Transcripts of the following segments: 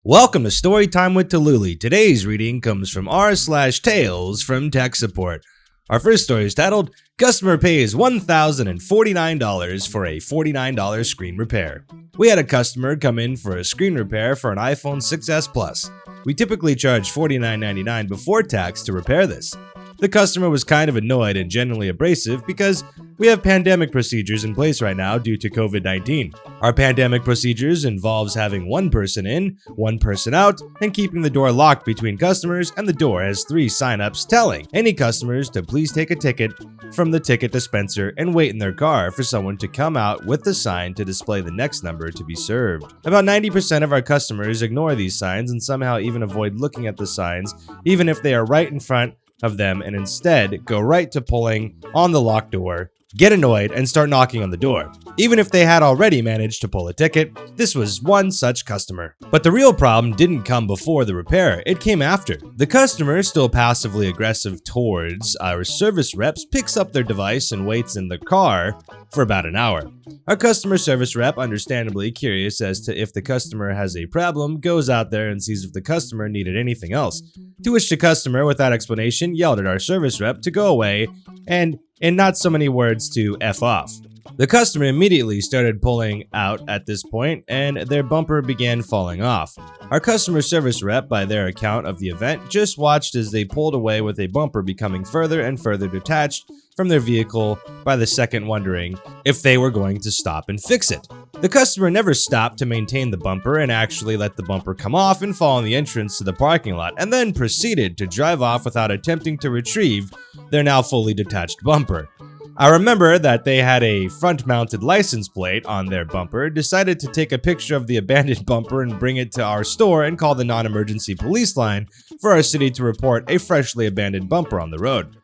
Welcome to Storytime with Tallulah. Today's reading comes from r/TalesFromTechSupport. Our first story is titled, Customer Pays $1,049 for a $49 screen repair. We had a customer come in for a screen repair for an iPhone 6s Plus. We typically charge $49.99 before tax to repair this. The customer was kind of annoyed and genuinely abrasive because we have pandemic procedures in place right now due to COVID-19. Our pandemic procedures involves having one person in, one person out, and keeping the door locked between customers, and the door has 3 sign-ups telling any customers to please take a ticket from the ticket dispenser and wait in their car for someone to come out with the sign to display the next number to be served. About 90% of our customers ignore these signs and somehow even avoid looking at the signs, even if they are right in front of them, and instead go right to pulling on the locked door, get annoyed, and start knocking on the door. Even if they had already managed to pull a ticket, this was one such customer. But the real problem didn't come before the repair, it came after. The customer, still passively aggressive towards our service reps, picks up their device and waits in the car for about an hour. Our customer service rep, understandably curious as to if the customer has a problem, goes out there and sees if the customer needed anything else. To which the customer, without explanation, yelled at our service rep to go away and, in not so many words, to F off. The customer immediately started pulling out at this point, and their bumper began falling off. Our customer service rep, by their account of the event, just watched as they pulled away with a bumper becoming further and further detached from their vehicle, by the second wondering if they were going to stop and fix it. The customer never stopped to maintain the bumper and actually let the bumper come off and fall in the entrance to the parking lot, and then proceeded to drive off without attempting to retrieve their now fully detached bumper. I remember that they had a front-mounted license plate on their bumper, decided to take a picture of the abandoned bumper and bring it to our store and call the non-emergency police line for our city to report a freshly abandoned bumper on the road.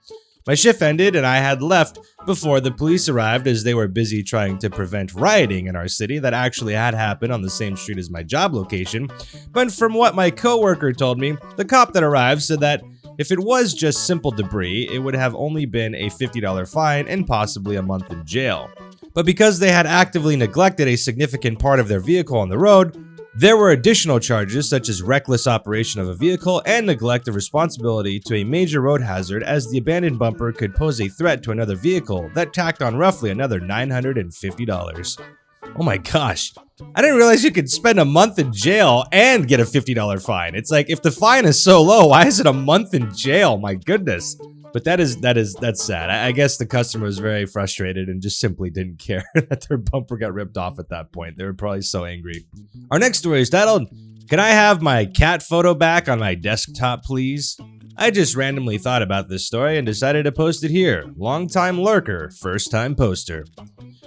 My shift ended and I had left before the police arrived, as they were busy trying to prevent rioting in our city that actually had happened on the same street as my job location. But from what my coworker told me, the cop that arrived said that if it was just simple debris, it would have only been a $50 fine and possibly a month in jail. But because they had actively neglected a significant part of their vehicle on the road, there were additional charges such as reckless operation of a vehicle and neglect of responsibility to a major road hazard, as the abandoned bumper could pose a threat to another vehicle that tacked on roughly another $950. Oh my gosh. I didn't realize you could spend a month in jail and get a $50 fine. It's like, if the fine is so low, why is it a month in jail? My goodness. But that's sad. I guess the customer was very frustrated and just simply didn't care that their bumper got ripped off at that point. They were probably so angry. Our next story is titled, Can I Have My Cat Photo Back on My Desktop, Please? I just randomly thought about this story and decided to post it here. Long-time lurker, first-time poster.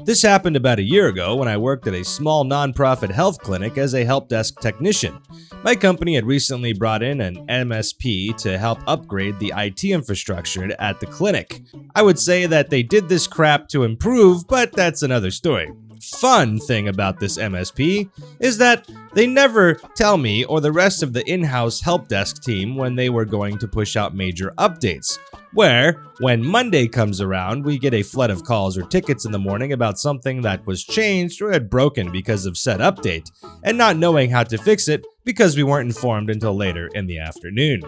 This happened about a year ago when I worked at a small nonprofit health clinic as a help desk technician. My company had recently brought in an MSP to help upgrade the IT infrastructure at the clinic. I would say that they did this crap to improve, but that's another story. Fun thing about this MSP is that they never tell me or the rest of the in-house help desk team when they were going to push out major updates, where when Monday comes around, we get a flood of calls or tickets in the morning about something that was changed or had broken because of said update, and not knowing how to fix it because we weren't informed until later in the afternoon.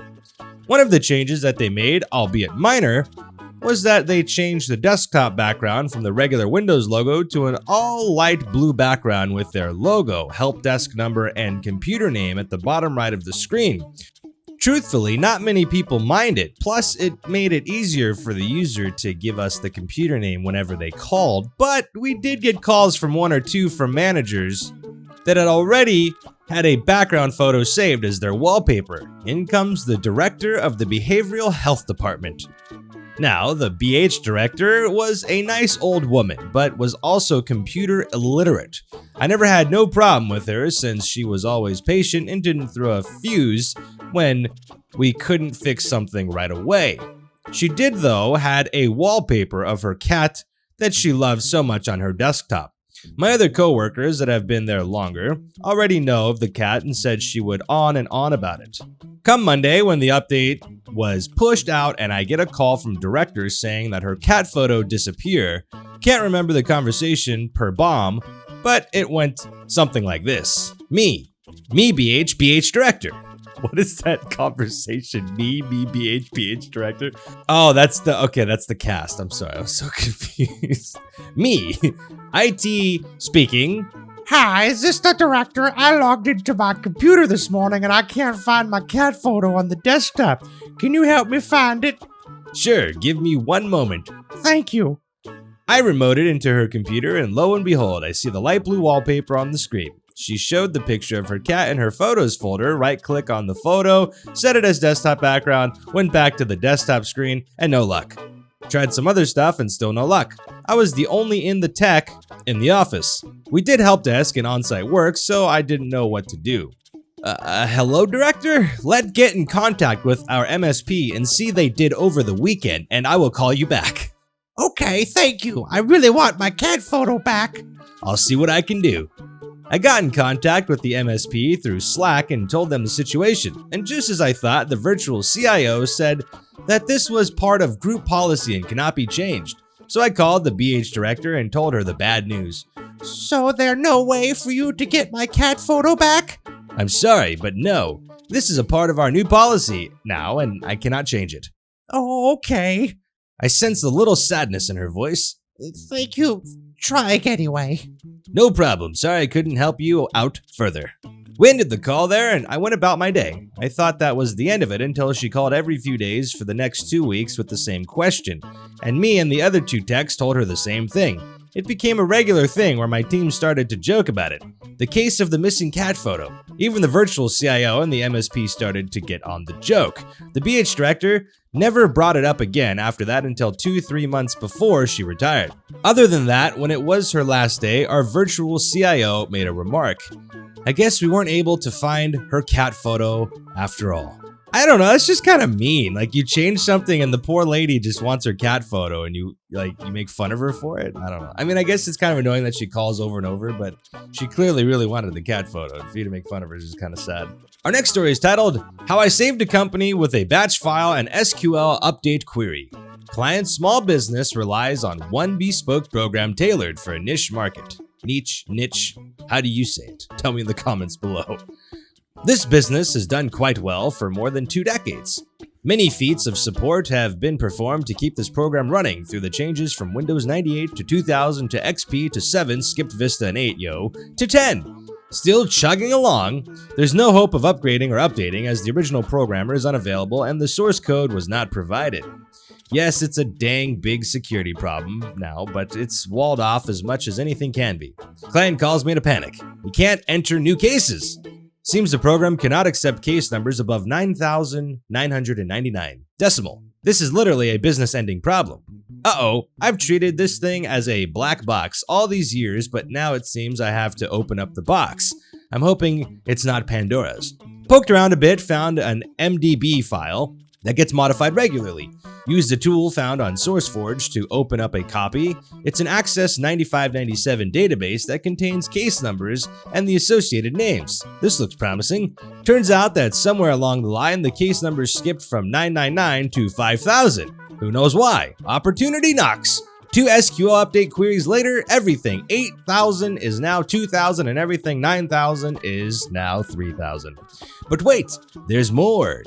One of the changes that they made, albeit minor, was that they changed the desktop background from the regular Windows logo to an all light blue background with their logo, help desk number, and computer name at the bottom right of the screen. Truthfully, not many people mind it, plus it made it easier for the user to give us the computer name whenever they called, but we did get calls from 1 or 2 from managers that had already had a background photo saved as their wallpaper. In comes the director of the behavioral health department. Now, the BH director was a nice old woman, but was also computer illiterate. I never had no problem with her since she was always patient and didn't throw a fuse when we couldn't fix something right away. She did, though, had a wallpaper of her cat that she loved so much on her desktop. My other coworkers that have been there longer already know of the cat and said she would on and on about it. Come Monday, when the update was pushed out and I get a call from director saying that her cat photo disappeared. Can't remember the conversation per bomb, but it went something like this. Me, Me, BH director. What is that conversation? Me, BH director? Oh, that's the cast. I'm sorry, I was so confused. Me, IT speaking. Hi, is this the director? I logged into my computer this morning and I can't find my cat photo on the desktop. Can you help me find it? Sure, give me one moment. Thank you. I remoted into her computer and lo and behold, I see the light blue wallpaper on the screen. She showed the picture of her cat in her photos folder, right-click on the photo, set it as desktop background, went back to the desktop screen, and no luck. Tried some other stuff and still no luck. I was the only in the tech in the office. We did help desk and on-site work, so I didn't know what to do. Hello, director? Let's get in contact with our MSP and see they did over the weekend, and I will call you back. Okay, thank you. I really want my cat photo back. I'll see what I can do. I got in contact with the MSP through Slack and told them the situation, and just as I thought, the virtual CIO said that this was part of group policy and cannot be changed. So I called the BH director and told her the bad news. So there's no way for you to get my cat photo back? I'm sorry, but no. This is a part of our new policy now, and I cannot change it. Oh, okay. I sensed a little sadness in her voice. Thank you. Try anyway. No problem. Sorry I couldn't help you out further. We ended the call there and I went about my day. I thought that was the end of it until she called every few days for the next 2 weeks with the same question. And me and the other two techs told her the same thing. It became a regular thing where my team started to joke about it. The case of the missing cat photo. Even the virtual CIO and the MSP started to get on the joke. The BH director never brought it up again after that until 2-3 months before she retired. Other than that, when it was her last day, our virtual CIO made a remark. I guess we weren't able to find her cat photo after all. I don't know, that's just kind of mean. Like, you change something and the poor lady just wants her cat photo and you make fun of her for it? I don't know. I mean, I guess it's kind of annoying that she calls over and over, but she clearly really wanted the cat photo. And for you to make fun of her is just kind of sad. Our next story is titled, How I Saved a Company with a Batch File and SQL Update Query. Client small business relies on one bespoke program tailored for a niche market. Niche. How do you say it? Tell me in the comments below. This business has done quite well for more than 2 decades. Many feats of support have been performed to keep this program running through the changes from Windows 98 to 2000 to XP to 7, skipped Vista and 8, to 10. Still chugging along, there's no hope of upgrading or updating as the original programmer is unavailable and the source code was not provided. Yes, it's a dang big security problem now, but it's walled off as much as anything can be. Client calls me to panic. We can't enter new cases. Seems the program cannot accept case numbers above 9,999 decimal. This is literally a business-ending problem. Uh-oh, I've treated this thing as a black box all these years, but now it seems I have to open up the box. I'm hoping it's not Pandora's. Poked around a bit, found an MDB file that gets modified regularly. Used a tool found on SourceForge to open up a copy. It's an Access 9597 database that contains case numbers and the associated names. This looks promising. Turns out that somewhere along the line, the case numbers skipped from 999 to 5000. Who knows why? Opportunity knocks. 2 SQL update queries later, everything 8,000 is now 2,000 and everything 9,000 is now 3,000. But wait, there's more.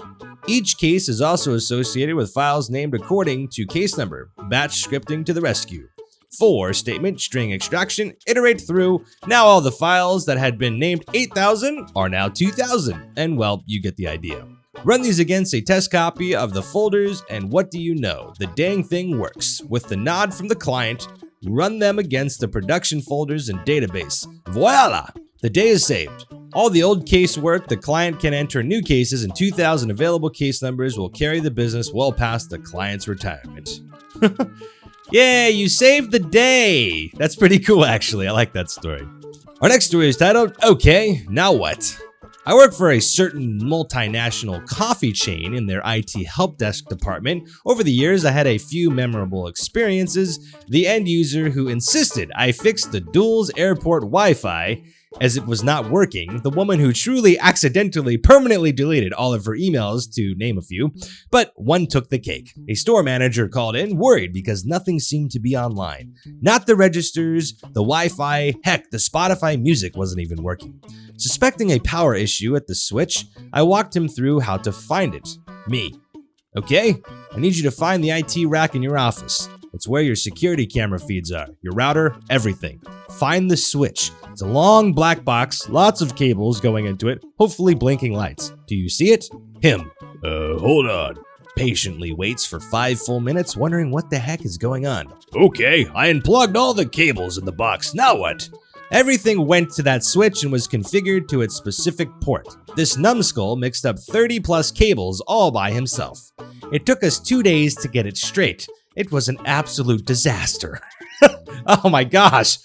Each case is also associated with files named according to case number. Batch scripting to the rescue. 4 statement string extraction, iterate through. Now all the files that had been named 8,000 are now 2,000. And well, you get the idea. Run these against a test copy of the folders, and what do you know? The dang thing works. With the nod from the client, run them against the production folders and database. Voila! The day is saved. All the old case work, the client can enter new cases, and 2,000 available case numbers will carry the business well past the client's retirement. Yeah, you saved the day! That's pretty cool, actually. I like that story. Our next story is titled, Okay, Now What? I work for a certain multinational coffee chain in their IT help desk department. Over the years, I had a few memorable experiences. The end user who insisted I fix the Dual's airport Wi-Fi As it was not working, the woman who truly accidentally permanently deleted all of her emails, to name a few, but one took the cake. A store manager called in, worried because nothing seemed to be online. Not the registers, the Wi-Fi, heck, the Spotify music wasn't even working. Suspecting a power issue at the switch, I walked him through how to find it. Me. Okay, I need you to find the IT rack in your office. It's where your security camera feeds are, your router, everything. Find the switch. It's a long black box, lots of cables going into it, hopefully blinking lights. Do you see it? Him. Hold on. Patiently waits for 5 full minutes, wondering what the heck is going on. Okay, I unplugged all the cables in the box. Now what? Everything went to that switch and was configured to its specific port. This numbskull mixed up 30 plus cables all by himself. It took us 2 days to get it straight. It was an absolute disaster. Oh my gosh.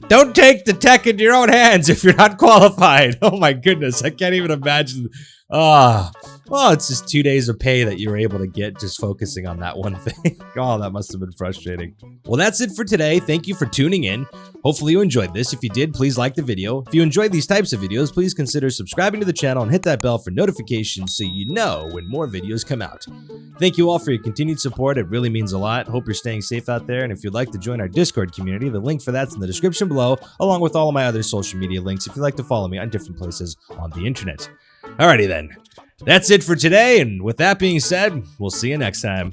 Don't take the tech into your own hands if you're not qualified. Oh my goodness, I can't even imagine. Well, it's just 2 days of pay that you were able to get just focusing on that one thing. Oh, that must have been frustrating. Well, that's it for today. Thank you for tuning in. Hopefully you enjoyed this. If you did, please like the video. If you enjoyed these types of videos, please consider subscribing to the channel and hit that bell for notifications so you know when more videos come out. Thank you all for your continued support. It really means a lot. Hope you're staying safe out there. And if you'd like to join our Discord community, the link for that's in the description below, along with all of my other social media links if you'd like to follow me on different places on the internet. Alrighty then. That's it for today, and with that being said, we'll see you next time.